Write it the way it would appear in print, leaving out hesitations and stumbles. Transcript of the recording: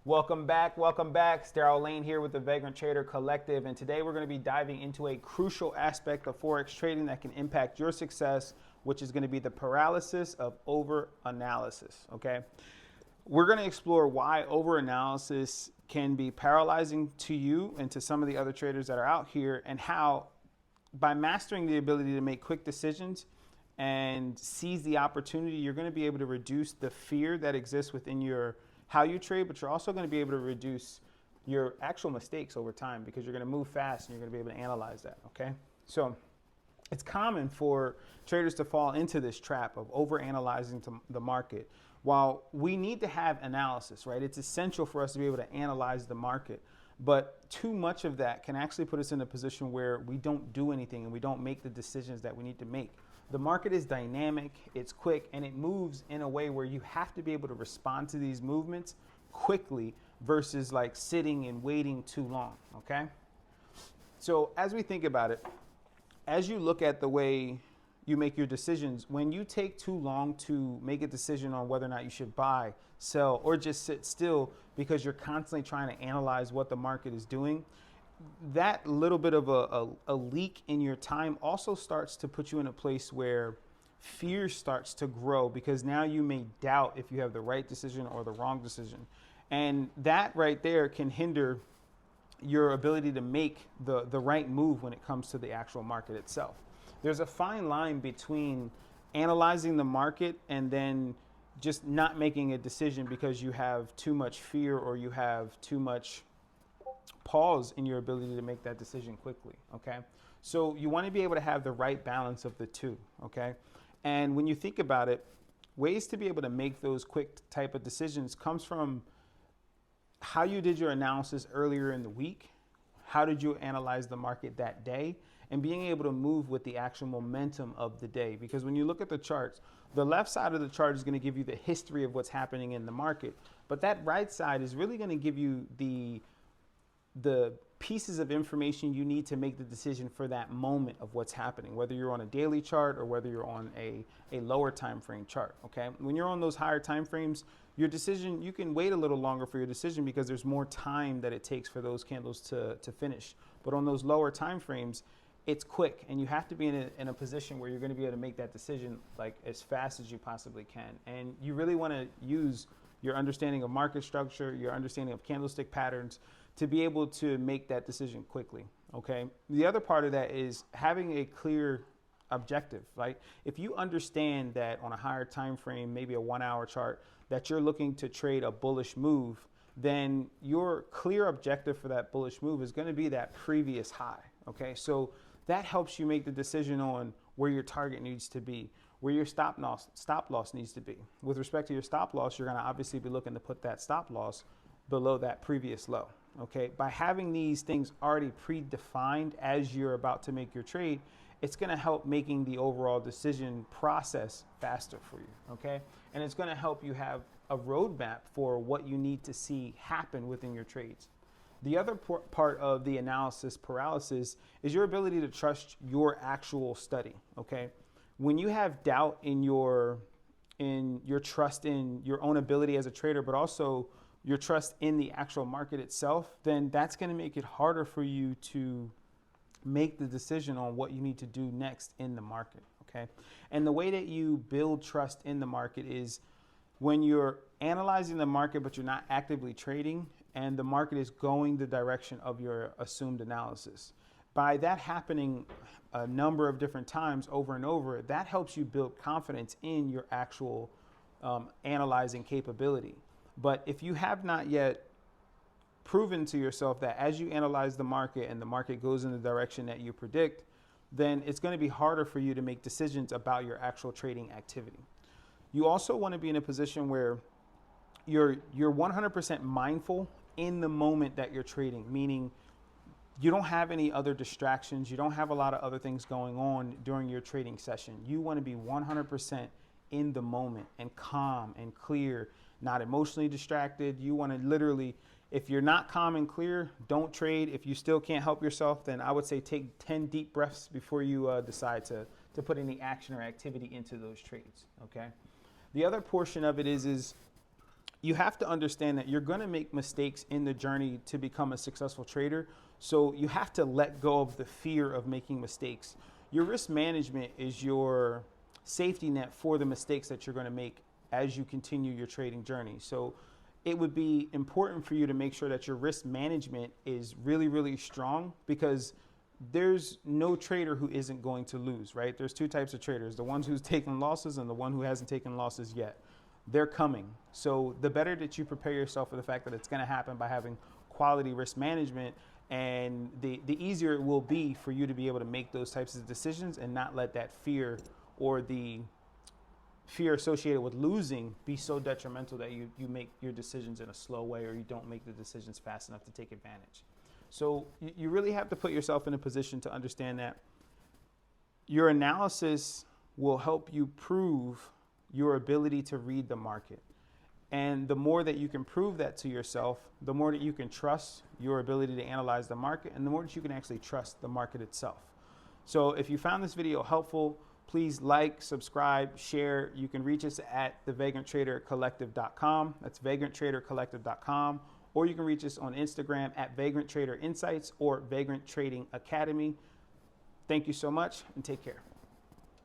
Welcome back. Welcome back. It's Daryl Lane here with the Vagrant Trader Collective. And today we're going to be diving into a crucial aspect of Forex trading that can impact your success, which is going to be the paralysis of overanalysis. Okay. We're going to explore why overanalysis can be paralyzing to you and to some of the other traders that are out here, and how by mastering the ability to make quick decisions and seize the opportunity, you're going to be able to reduce the fear that exists within your how you trade, but you're also going to be able to reduce your actual mistakes over time because you're going to move fast and you're going to be able to analyze that, okay? So it's common for traders to fall into this trap of overanalyzing the market. While we need to have analysis, right? It's essential for us to be able to analyze the market, but too much of that can actually put us in a position where we don't do anything and we don't make the decisions that we need to make. The market is dynamic, it's quick, and it moves in a way where you have to be able to respond to these movements quickly versus like sitting and waiting too long, okay? So as we think about it, as you look at the way you make your decisions, when you take too long to make a decision on whether or not you should buy, sell, or just sit still because you're constantly trying to analyze what the market is doing, that little bit of a leak in your time also starts to put you in a place where fear starts to grow, because now you may doubt if you have the right decision or the wrong decision. And that right there can hinder your ability to make the right move when it comes to the actual market itself. There's a fine line between analyzing the market and then just not making a decision because you have too much fear or you have too much pause in your ability to make that decision quickly, okay? So you want to be able to have the right balance of the two, okay? And when you think about it, ways to be able to make those quick type of decisions comes from how you did your analysis earlier in the week, how did you analyze the market that day, and being able to move with the actual momentum of the day. Because when you look at the charts, the left side of the chart is going to give you the history of what's happening in the market, but that right side is really going to give you the pieces of information you need to make the decision for that moment of what's happening, whether you're on a daily chart or whether you're on a lower time frame chart, okay? When you're on those higher time frames, your decision, you can wait a little longer for your decision because there's more time that it takes for those candles to finish. But on those lower time frames, it's quick, and you have to be in a position where you're going to be able to make that decision like as fast as you possibly can. And you really want to use your understanding of market structure, your understanding of candlestick patterns, to be able to make that decision quickly, okay? The other part of that is having a clear objective, right? If you understand that on a higher time frame, maybe a 1 hour chart, that you're looking to trade a bullish move, then your clear objective for that bullish move is going to be that previous high, okay? So that helps you make the decision on where your target needs to be, where your stop loss needs to be. With respect to your stop loss, you're going to obviously be looking to put that stop loss below that previous low. Okay, by having these things already predefined as you're about to make your trade, it's going to help making the overall decision process faster for you. Okay, and it's going to help you have a roadmap for what you need to see happen within your trades. The other part of the analysis paralysis is your ability to trust your actual study. Okay, when you have doubt in your trust in your own ability as a trader, but also your trust in the actual market itself, then that's going to make it harder for you to make the decision on what you need to do next in the market, okay? And the way that you build trust in the market is when you're analyzing the market, but you're not actively trading, and the market is going the direction of your assumed analysis. By that happening a number of different times over and over, that helps you build confidence in your actual analyzing capability. But if you have not yet proven to yourself that as you analyze the market and the market goes in the direction that you predict, then it's going to be harder for you to make decisions about your actual trading activity. You also want to be in a position where you're 100% mindful in the moment that you're trading, meaning you don't have any other distractions. You don't have a lot of other things going on during your trading session. You want to be 100% in the moment and calm and clear, not emotionally distracted. You want to literally, if you're not calm and clear, don't trade. If you still can't help yourself, then I would say take 10 deep breaths before you decide to put any action or activity into those trades, okay? The other portion of it is you have to understand that you're going to make mistakes in the journey to become a successful trader. So you have to let go of the fear of making mistakes. Your risk management is your safety net for the mistakes that you're going to make as you continue your trading journey. So it would be important for you to make sure that your risk management is really, really strong, because there's no trader who isn't going to lose, right? There's two types of traders: the ones who's taken losses and the one who hasn't taken losses yet. They're coming. So the better that you prepare yourself for the fact that it's going to happen by having quality risk management, and the easier it will be for you to be able to make those types of decisions and not let that fear or the fear associated with losing be so detrimental that you make your decisions in a slow way, or you don't make the decisions fast enough to take advantage. So you really have to put yourself in a position to understand that your analysis will help you prove your ability to read the market. And the more that you can prove that to yourself, the more that you can trust your ability to analyze the market, and the more that you can actually trust the market itself. So if you found this video helpful, please like, subscribe, share. You can reach us at thevagranttradercollective.com. That's vagranttradercollective.com. Or you can reach us on Instagram at Vagrant Trader Insights or Vagrant Trading Academy. Thank you so much, and take care.